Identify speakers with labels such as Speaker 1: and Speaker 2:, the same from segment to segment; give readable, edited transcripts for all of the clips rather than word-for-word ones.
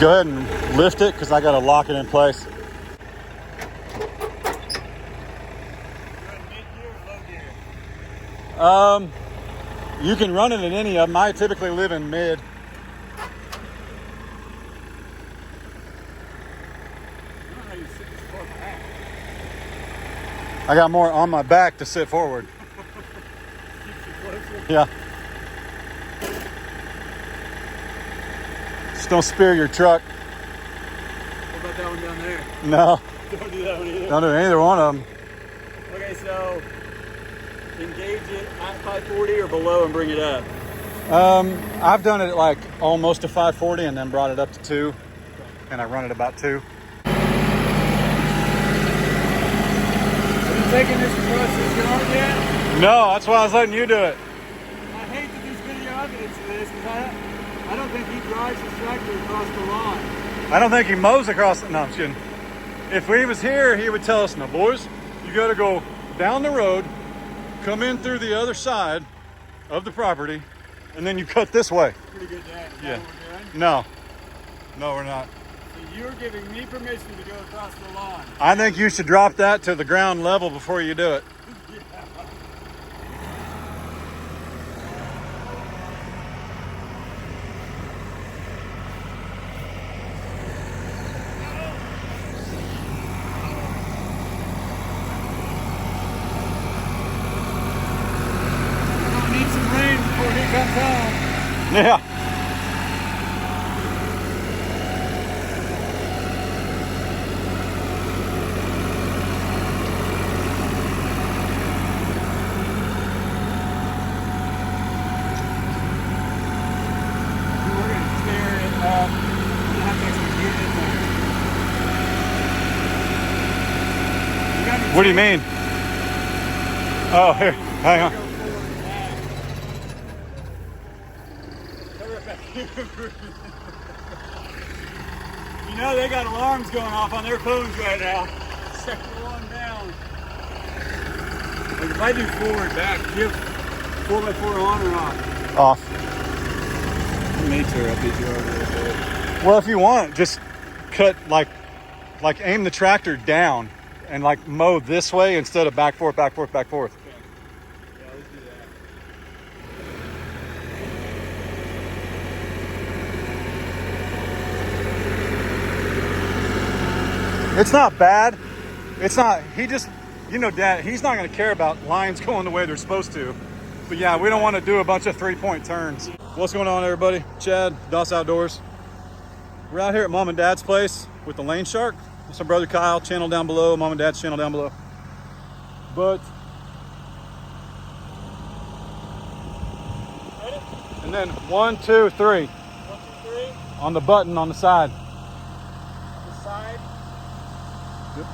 Speaker 1: Go ahead and lift it because I got to lock it in place. You can run it in any of them. I typically live in mid. I got more on my back to sit forward. Yeah. Just don't spear your truck.
Speaker 2: What about that one down there?
Speaker 1: No.
Speaker 2: Don't do that one either.
Speaker 1: Don't do either one of them.
Speaker 2: Okay, so engage it at 540 or below and bring it up.
Speaker 1: I've done it at like almost to 540 and then brought it up to 2. And I run it about 2.
Speaker 2: Have you taken this across this yard yet?
Speaker 1: No, that's why I was letting you do it.
Speaker 2: I hate that there's video evidence of this because I don't think he drives his tractor across the lawn.
Speaker 1: I don't think he mows across the... No, I'm kidding. If he was here, he would tell us, no, boys, you got to go down the road, come in through the other side of the property, and then you cut this way.
Speaker 2: Pretty good, Dad. Is
Speaker 1: Yeah.
Speaker 2: that what we're doing?
Speaker 1: No. No, we're not.
Speaker 2: So you're giving me permission to go across the lawn.
Speaker 1: I think you should drop that to the ground level before you do it.
Speaker 2: Need some rain before he comes home.
Speaker 1: Yeah.
Speaker 2: We're going to tear it up. We're going to have to actually get in there. You got any
Speaker 1: What do you
Speaker 2: chain?
Speaker 1: mean? Oh, here, hang on.
Speaker 2: Go forward and back. Cover it back here. You know they got alarms going off on their phones right now. Second one down. Like if I do forward, back, give 4x4 on or off?
Speaker 1: Off.
Speaker 2: I may tear up these yards a little bit.
Speaker 1: Well, if you want, just cut, like aim the tractor down and like mow this way instead of back, forth, back, forth, back, forth.
Speaker 2: Okay. Yeah, let's do that.
Speaker 1: It's not bad. It's not, he just, you know, Dad, he's not going to care about lines going the way they're supposed to. But yeah, we don't want to do a bunch of 3-point turns. What's going on, everybody? Chad, Doss Outdoors. We're out here at Mom and Dad's place with the Laneshark. That's my brother Kyle, channel down below, Mom and Dad's channel down below. But,
Speaker 2: Ready?
Speaker 1: and then 1, 2, 3
Speaker 2: 1, 2, 3.
Speaker 1: on the button on the side.
Speaker 2: This side.
Speaker 1: Yep.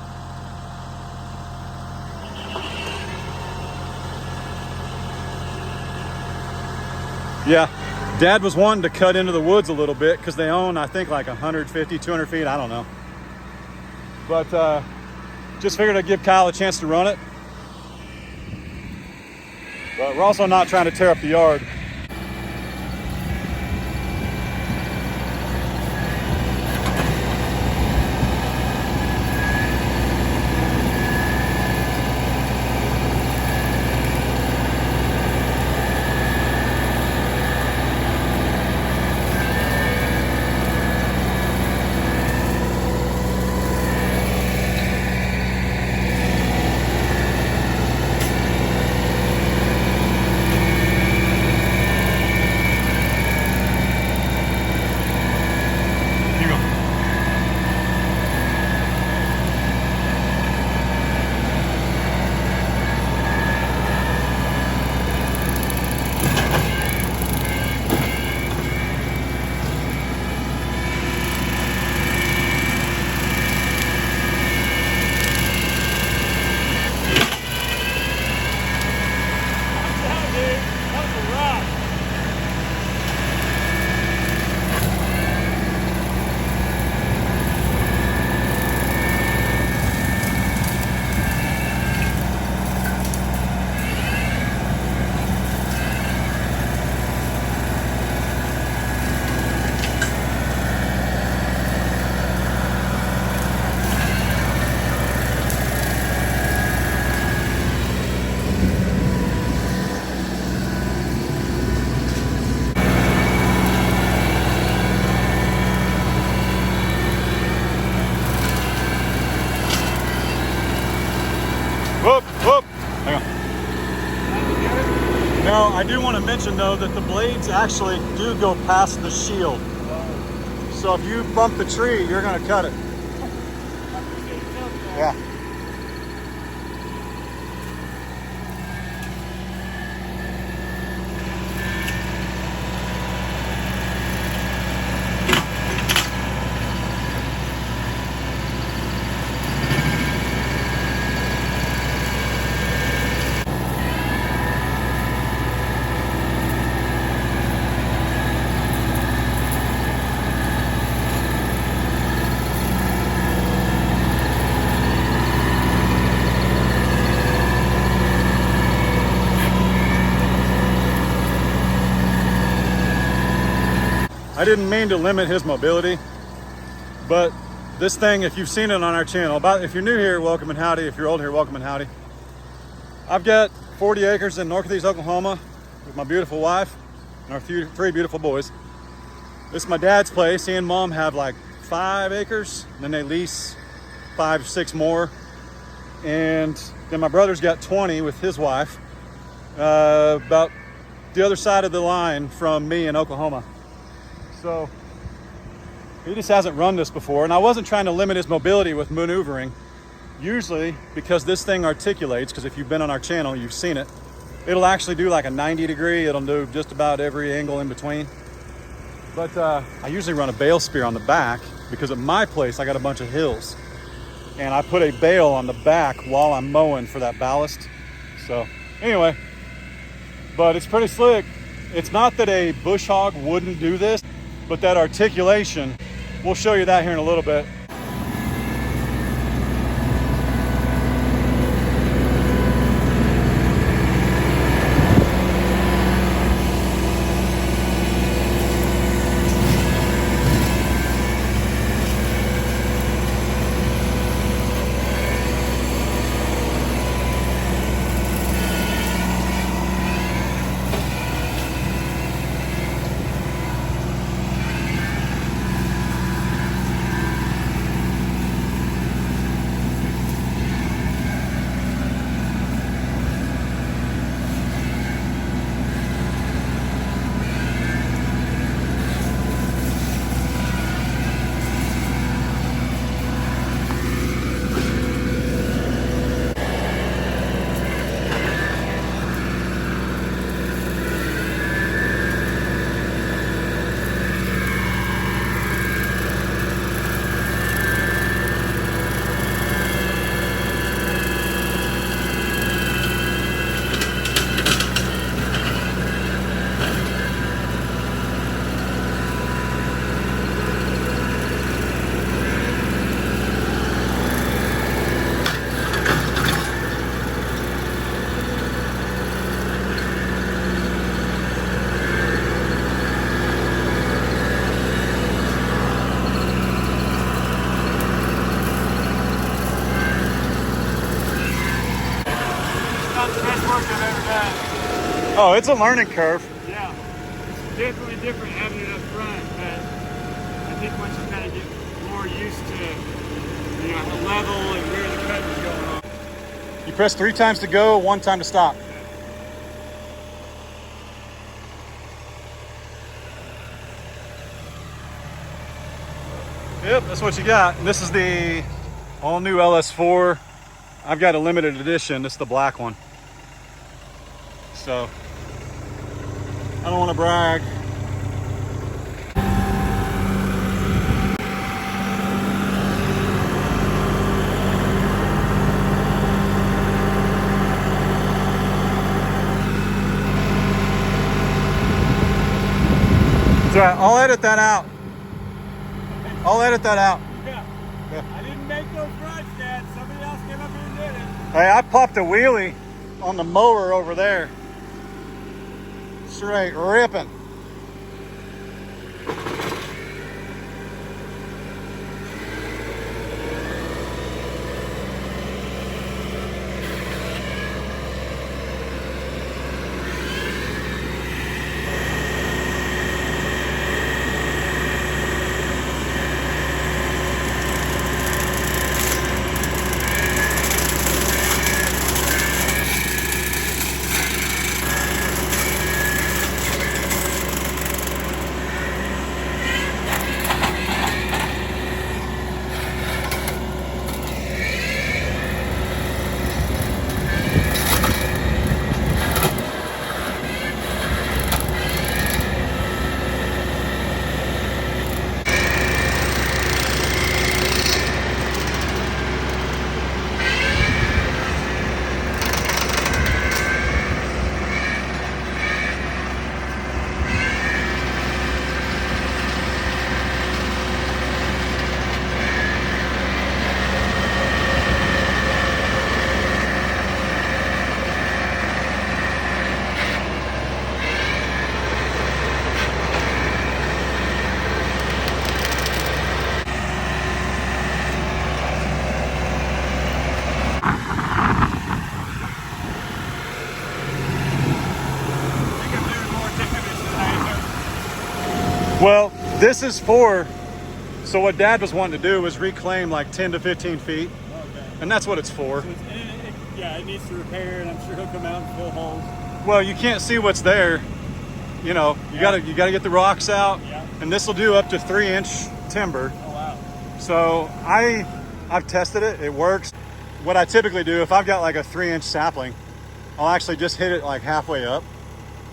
Speaker 1: Yeah, Dad was wanting to cut into the woods a little bit because they own, I think, like 150, 200 feet, I don't know. But just figured I'd give Kyle a chance to run it. But we're also not trying to tear up the yard. Now, I do want to mention though that the blades actually do go past the shield. So if you bump the tree, you're going to cut it. Yeah. I didn't mean to limit his mobility, but this thing, if you've seen it on our channel, if you're new here, welcome and howdy. If you're old here, welcome and howdy. I've got 40 acres in Northeast Oklahoma with my beautiful wife and our three beautiful boys. This is my dad's place. He and mom have like 5 acres, and then they lease 5, 6 more. And then my brother's got 20 with his wife, about the other side of the line from me in Oklahoma. So he just hasn't run this before, and I wasn't trying to limit his mobility with maneuvering. Usually, because this thing articulates, because if you've been on our channel, you've seen it, it'll actually do like a 90 degree. It'll do just about every angle in between. But I usually run a bale spear on the back because at my place, I got a bunch of hills. And I put a bale on the back while I'm mowing for that ballast. So anyway, but it's pretty slick. It's not that a bush hog wouldn't do this, but that articulation, we'll show you that here in a little bit. Oh, it's a learning curve.
Speaker 2: Yeah, it's definitely different having it up front, but I think once you kind of get more used to, you know, the level and where the cut is going on.
Speaker 1: You press 3 times to go, 1 time to stop. Yep, that's what you got. And this is the all new LS4. I've got a limited edition. This is the black one. So I don't want to brag. It's all right. I'll edit that out. I'll edit that out.
Speaker 2: Yeah. I didn't make those runs, Dad. Somebody else came up here and did it.
Speaker 1: Hey, I popped a wheelie on the mower over there. Straight ripping. Well, this is for, so what Dad was wanting to do was reclaim like 10 to 15 feet.
Speaker 2: Okay.
Speaker 1: And that's what it's for.
Speaker 2: So yeah, it needs to repair, and I'm sure he'll come out and fill holes.
Speaker 1: Well, you can't see what's there. You know, you gotta get the rocks out, and this will do up to 3-inch timber.
Speaker 2: Oh wow!
Speaker 1: So I've tested it. It works. What I typically do, if I've got like a 3-inch sapling, I'll actually just hit it like halfway up,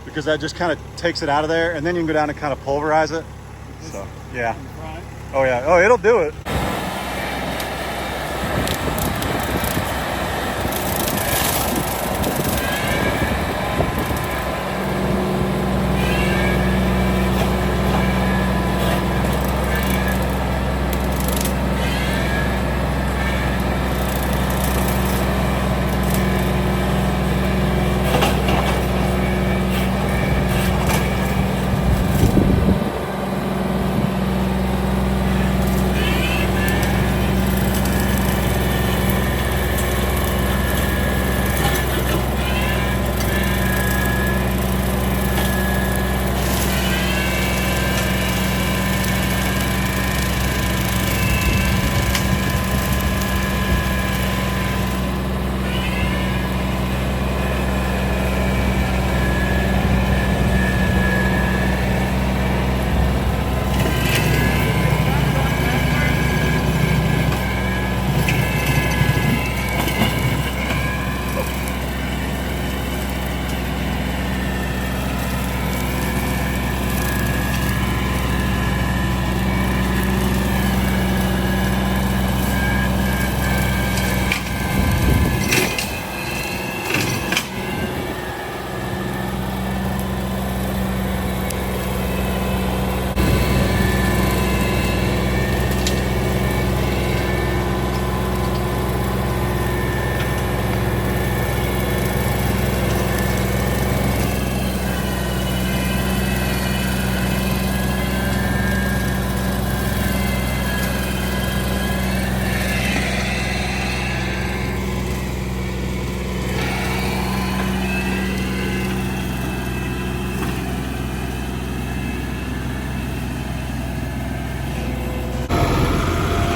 Speaker 1: because that just kind of takes it out of there, and then you can go down and kind of pulverize it. So yeah. Oh yeah. Oh, it'll do it.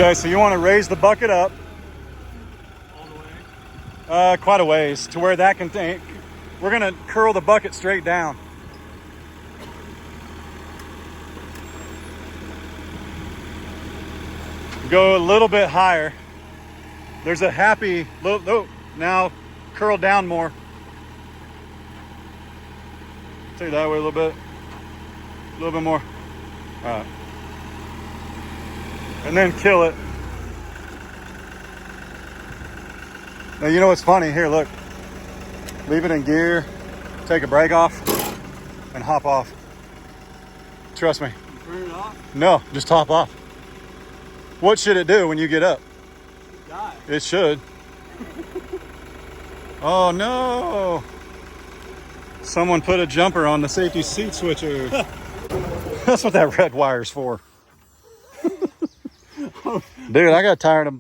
Speaker 1: Okay, so you want to raise the bucket up
Speaker 2: All the way.
Speaker 1: quite a ways to where that can take. We're gonna curl the bucket straight down. Go a little bit higher. There's a happy little, now curl down more. Take that way a little bit more. All right. And then kill it. Now, you know what's funny? Here, look. Leave it in gear, take a brake off, and hop off. Trust me.
Speaker 2: Turn it off?
Speaker 1: No, just hop off. What should it do when you get up?
Speaker 2: Die.
Speaker 1: It should. Oh no. Someone put a jumper on the safety seat switcher. That's what that red wire's for. Dude, I got tired of...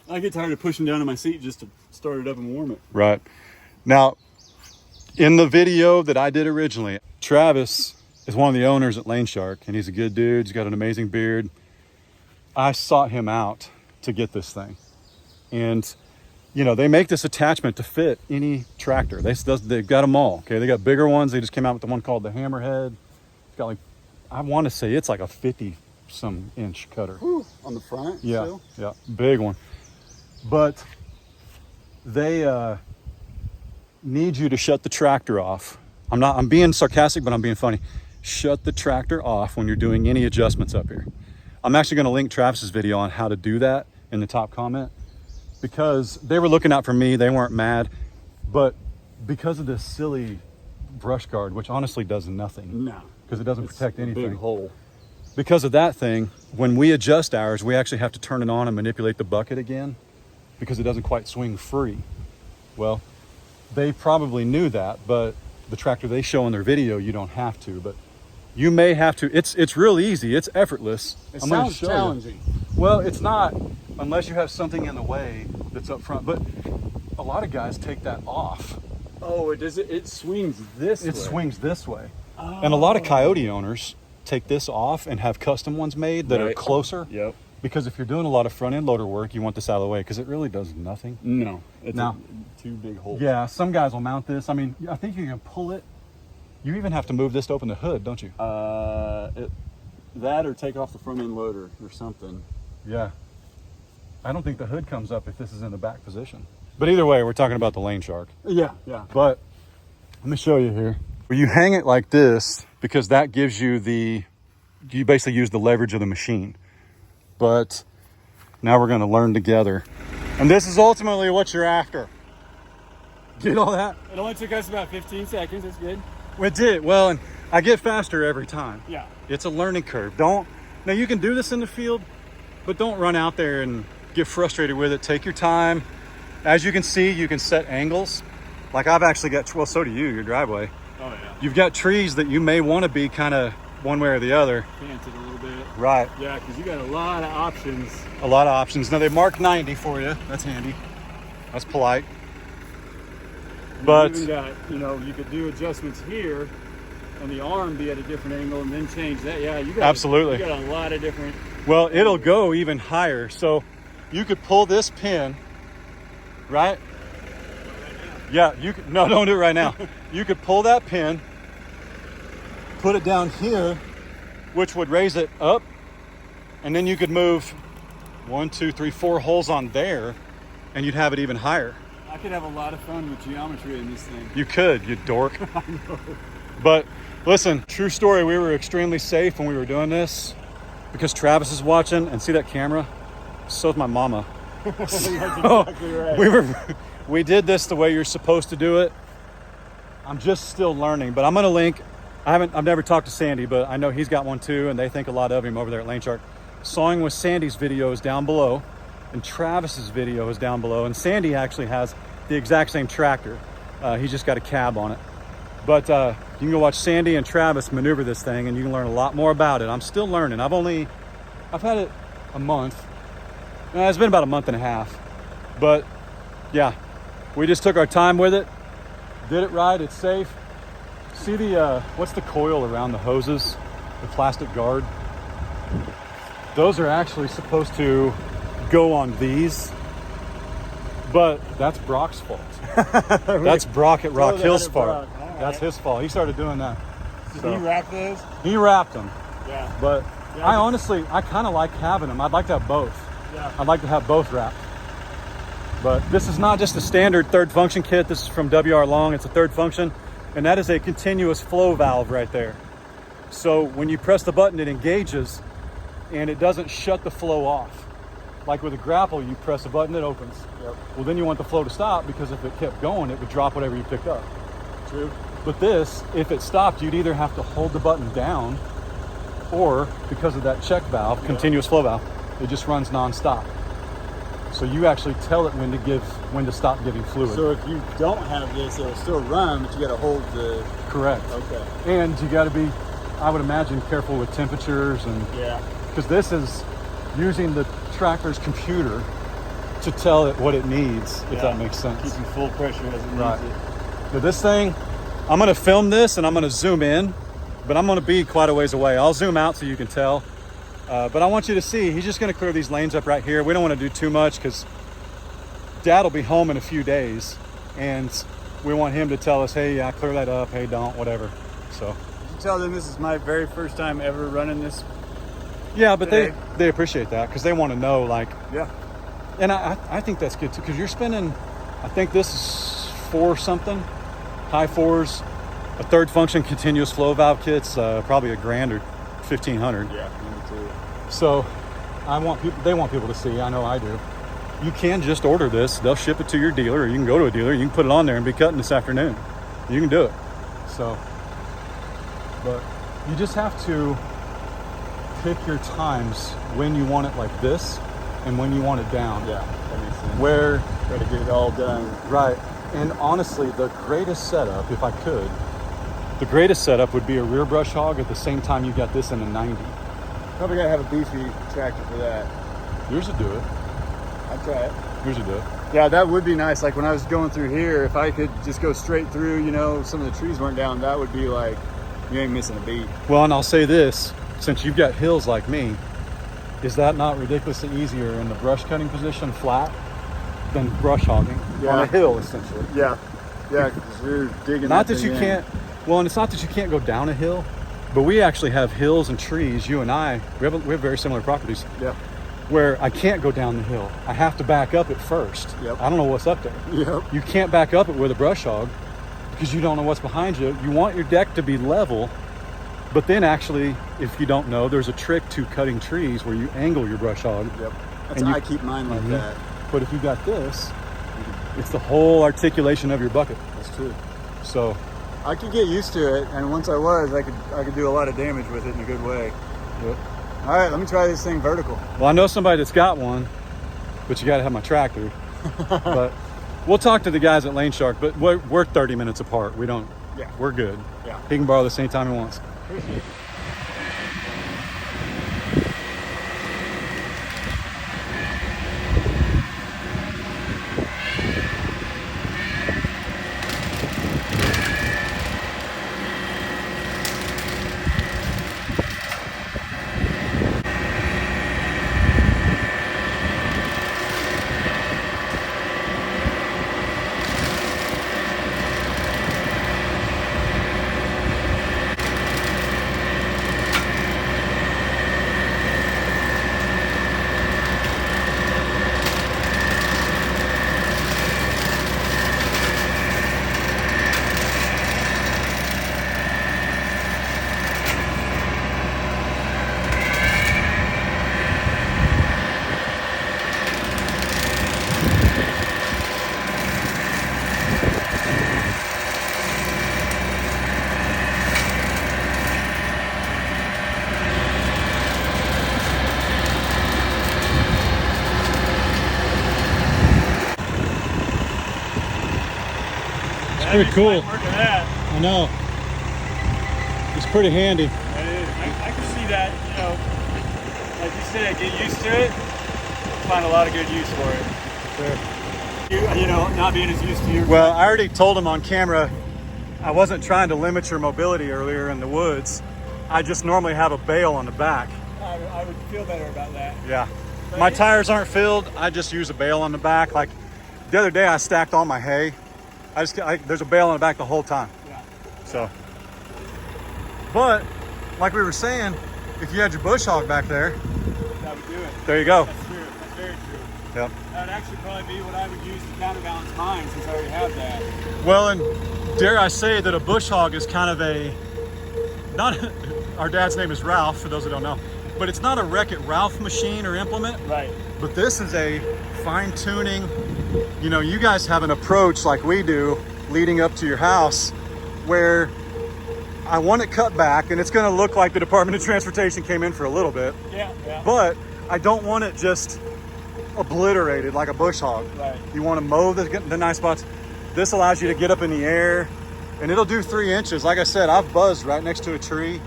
Speaker 2: I get tired of pushing down on my seat just to start it up and warm it.
Speaker 1: Right. Now, in the video that I did originally, Travis is one of the owners at Laneshark, and he's a good dude. He's got an amazing beard. I sought him out to get this thing. And, you know, they make this attachment to fit any tractor. They've got them all, okay? They got bigger ones. They just came out with the one called the Hammerhead. It's got like, I want to say it's like a 50-some inch cutter.
Speaker 2: Whew, on the front?
Speaker 1: Yeah,
Speaker 2: still?
Speaker 1: yeah, big one. But they need you to shut the tractor off. I'm being sarcastic, but I'm being funny. Shut the tractor off when you're doing any adjustments up here. I'm actually going to link Travis's video on how to do that in the top comment, because they were looking out for me. They weren't mad, but because of this silly brush guard, which honestly does nothing.
Speaker 2: No.
Speaker 1: Because it doesn't protect anything.
Speaker 2: Big hole.
Speaker 1: Because of that thing, when we adjust ours, we actually have to turn it on and manipulate the bucket again, because it doesn't quite swing free. Well, they probably knew that, but the tractor they show in their video, you don't have to, but you may have to. It's real easy. It's effortless.
Speaker 2: It sounds challenging.
Speaker 1: Well, it's not, unless you have something in the way that's up front. But a lot of guys take that off.
Speaker 2: Oh, it swings this way.
Speaker 1: It swings this way. And a lot of Coyote owners take this off and have custom ones made that are closer.
Speaker 2: Yep.
Speaker 1: Because if you're doing a lot of front end loader work, you want this out of the way because it really does nothing.
Speaker 2: No, it's
Speaker 1: now,
Speaker 2: two big holes.
Speaker 1: Yeah, some guys will mount this. I mean, I think you can pull it. You even have to move this to open the hood, don't you?
Speaker 2: That or take off the front end loader or something.
Speaker 1: Yeah. I don't think the hood comes up if this is in the back position. But either way, we're talking about the Laneshark.
Speaker 2: Yeah, yeah.
Speaker 1: But let me show you here. Where you hang it like this, because that gives you you basically use the leverage of the machine. But now we're gonna learn together. And this is ultimately what you're after. Get all that?
Speaker 2: It only took us about 15 seconds, that's good.
Speaker 1: It did, well, and I get faster every time.
Speaker 2: Yeah.
Speaker 1: It's a learning curve. Now you can do this in the field, but don't run out there and get frustrated with it. Take your time. As you can see, you can set angles. Like I've actually got, well, so do you, your driveway.
Speaker 2: Oh yeah.
Speaker 1: You've got trees that you may want to be kind of one way or the other.
Speaker 2: Canted a little bit.
Speaker 1: Right.
Speaker 2: Yeah, because you got a lot of options.
Speaker 1: A lot of options. Now they marked 90 for you. That's handy. That's polite. But
Speaker 2: you even got, you could do adjustments here and the arm be at a different angle and then change that. Yeah, you got
Speaker 1: absolutely.
Speaker 2: You got a lot of different.
Speaker 1: Well, it'll go even higher. So you could pull this pin, right? Yeah, you could, no, don't do it right now. You could pull that pin, put it down here, which would raise it up, and then you could move 1, 2, 3, 4 holes on there, and you'd have it even higher.
Speaker 2: I could have a lot of fun with geometry in this thing.
Speaker 1: You could, you dork.
Speaker 2: I know.
Speaker 1: But listen, true story, we were extremely safe when we were doing this because Travis is watching, and see that camera? So's my mama.
Speaker 2: That's exactly right.
Speaker 1: We did this the way you're supposed to do it. I'm just still learning, but I'm gonna link. I've never talked to Sandy, but I know he's got one too, and they think a lot of him over there at Laneshark. Sawing with Sandy's video is down below, and Travis's video is down below, and Sandy actually has the exact same tractor. He's just got a cab on it. But you can go watch Sandy and Travis maneuver this thing, and you can learn a lot more about it. I'm still learning. I've had it a month. It's been about a month and a half, but yeah, we just took our time with it, did it right, it's safe. See the, what's the coil around the hoses, the plastic guard? Those are actually supposed to go on these, but that's Brock's fault. That's Brock at Rock Hill's fault. That's his fault. He started doing that.
Speaker 2: Did he wrap those?
Speaker 1: He wrapped them.
Speaker 2: Yeah.
Speaker 1: But yeah, I kind of like having them. I'd like to have both.
Speaker 2: Yeah.
Speaker 1: I'd like to have both wrapped. But this is not just a standard third function kit. This is from WR Long. It's a third function, and that is a continuous flow valve right there. So when you press the button, it engages, and it doesn't shut the flow off. Like with a grapple, you press a button, it opens.
Speaker 2: Yep.
Speaker 1: Well, then you want the flow to stop, because if it kept going, it would drop whatever you picked up.
Speaker 2: True.
Speaker 1: But this, if it stopped, you'd either have to hold the button down, or because of that check valve, continuous flow valve, it just runs nonstop. So you actually tell it when to stop giving fluid.
Speaker 2: So if you don't have this, it'll still run, but you got to hold the.
Speaker 1: Correct.
Speaker 2: Okay.
Speaker 1: And you got to be, I would imagine, careful with temperatures, and because this is using the tractor's computer to tell it what it needs, if that makes sense.
Speaker 2: Keeping full pressure as it needs it.
Speaker 1: Now this thing, I'm going to film this and I'm going to zoom in, but I'm going to be quite a ways away. I'll zoom out so you can tell. But I want you to see, he's just going to clear these lanes up right here. We don't want to do too much because Dad will be home in a few days, and we want him to tell us, hey, yeah, clear that up, hey, don't, whatever. So
Speaker 2: you tell them this is my very first time ever running this.
Speaker 1: Yeah, but they appreciate that because they want to know, like,
Speaker 2: yeah.
Speaker 1: And I think that's good too, because you're spending, I think this is 4 something, high 4s, a third function continuous flow valve kit's probably $1,000 or $1,500.
Speaker 2: Yeah, me too.
Speaker 1: So they want people to see, I know I do. You can just order this, they'll ship it to your dealer, or you can go to a dealer, you can put it on there and be cutting this afternoon. You can do it. So, but you just have to pick your times when you want it like this and when you want it down.
Speaker 2: Yeah, that makes sense.
Speaker 1: Where
Speaker 2: try to get it all done.
Speaker 1: Right. And honestly, the greatest setup, if I could, the greatest setup would be a rear brush hog at the same time you got this in a 90.
Speaker 2: Probably gotta have a beefy tractor for that.
Speaker 1: Yours would do it.
Speaker 2: I'd try it.
Speaker 1: Yours would do it.
Speaker 2: Yeah, that would be nice. Like when I was going through here, if I could just go straight through, some of the trees weren't down, that would be like You ain't missing a beat.
Speaker 1: Well, and I'll say this, since you've got hills like me, is that not ridiculously easier in the brush cutting position flat than brush hogging on a hill, essentially?
Speaker 2: Yeah, because you're digging.
Speaker 1: Not that you can't, well, and it's not that you can't go down a hill, but we actually have hills and trees, you and I, we have very similar properties.
Speaker 2: Yeah.
Speaker 1: Where I can't go down the hill. I have to back up it first.
Speaker 2: Yep.
Speaker 1: I don't know what's up there.
Speaker 2: Yep.
Speaker 1: You can't back up it with a brush hog because you don't know what's behind you. You want your deck to be level, but then actually, if you don't know, there's a trick to cutting trees where you angle your brush hog.
Speaker 2: Yep. That's how I keep mine like that.
Speaker 1: But if you got this, it's the whole articulation of your bucket.
Speaker 2: That's true.
Speaker 1: So
Speaker 2: I could get used to it, and once I could do a lot of damage with it in a good way.
Speaker 1: Yep.
Speaker 2: All right, let me try this thing vertical.
Speaker 1: Well, I know somebody that's got one, but you got to have my tractor. But we'll talk to the guys at Laneshark, but we're 30 minutes apart. We don't, we're good.
Speaker 2: Yeah.
Speaker 1: He can borrow this anytime he wants.
Speaker 2: Appreciate it.
Speaker 1: Pretty cool.
Speaker 2: That.
Speaker 1: I know. It's pretty handy.
Speaker 2: I can see that, you know, like you said, get used to it, find a lot of good use for it. Sure. You know, not being as used to your...
Speaker 1: Well, I already told him on camera, I wasn't trying to limit your mobility earlier in the woods. I just normally have a bale on the back.
Speaker 2: I would feel better about that.
Speaker 1: Yeah. My tires aren't filled. I just use a bale on the back. Like the other day I stacked all my hay. There's a bale on the back the whole time.
Speaker 2: Yeah.
Speaker 1: So, but like we were saying, if you had your bush hog back there,
Speaker 2: that would do it.
Speaker 1: There you go.
Speaker 2: That's true. That's very true.
Speaker 1: Yep.
Speaker 2: That would actually probably be what I would use to counterbalance mine, since I already have that.
Speaker 1: Well, and dare I say that a bush hog is kind of not our dad's name is Ralph, for those who don't know, but it's not a Wreck-It Ralph machine or implement.
Speaker 2: Right.
Speaker 1: But this is a fine tuning. You know, you guys have an approach like we do leading up to your house where I want it cut back, and it's going to look like the Department of Transportation came in for a little bit.
Speaker 2: Yeah.
Speaker 1: But I don't want it just obliterated like a bush hog.
Speaker 2: Right.
Speaker 1: You want to mow the nice spots. This allows you to get up in the air, and it'll do 3 inches. Like I said, I've buzzed right next to a tree.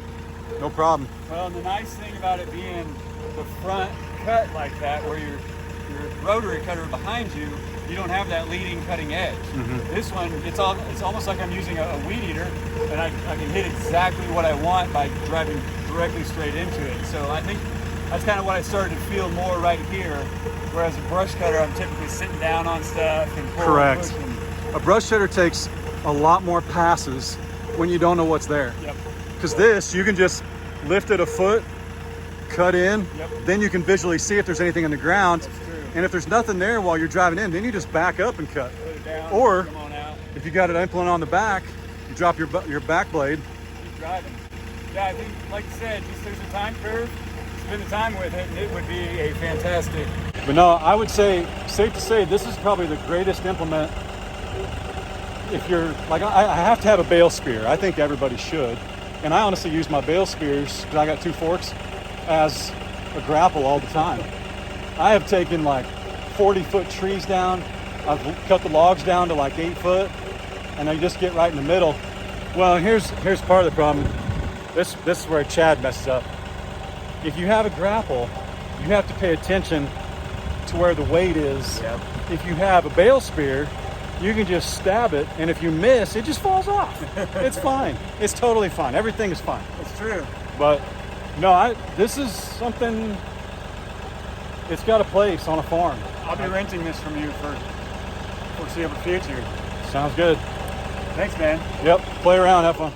Speaker 1: No problem.
Speaker 2: Well, and the nice thing about it being the front cut like that, where your rotary cutter behind you, you don't have that leading cutting edge.
Speaker 1: Mm-hmm.
Speaker 2: This one, it's almost like I'm using a weed eater, and I can hit exactly what I want by driving directly straight into it. So I think that's kind of what I started to feel more right here, whereas a brush cutter, I'm typically sitting down on stuff and pulling.
Speaker 1: Correct.
Speaker 2: And pushing.
Speaker 1: A brush cutter takes a lot more passes when you don't know what's there.
Speaker 2: Yep.
Speaker 1: Because this, you can just lift it a foot, cut in, then you can visually see if there's anything in the ground.
Speaker 2: That's true.
Speaker 1: And if there's nothing there while you're driving in, then you just back up and cut.
Speaker 2: Put it down,
Speaker 1: or
Speaker 2: come on out.
Speaker 1: if you got an implement on the back, you drop your back blade.
Speaker 2: Keep driving. Yeah, I think, like you said, just there's a time curve. Spend the time with it, and it would be a fantastic.
Speaker 1: But no, I would say, safe to say, this is probably the greatest implement. If you're, like, I have to have a bale spear. I think everybody should. And I honestly use my bale spears, because I got 2 forks, as a grapple all the time. I have taken like 40-foot trees down. I've cut the logs down to like 8 foot, and I just get right in the middle. Well, here's part of the problem. This is where Chad messes up. If you have a grapple, you have to pay attention to where the weight is.
Speaker 2: Yep.
Speaker 1: If you have a bale spear, you can just stab it, and if you miss, it just falls off. It's fine. It's totally fine. Everything is fine.
Speaker 2: It's true.
Speaker 1: But no, this is something, it's got a place on a farm.
Speaker 2: I'll be renting this from you for foreseeable future.
Speaker 1: Sounds good.
Speaker 2: Thanks, man.
Speaker 1: Yep, play around, have fun.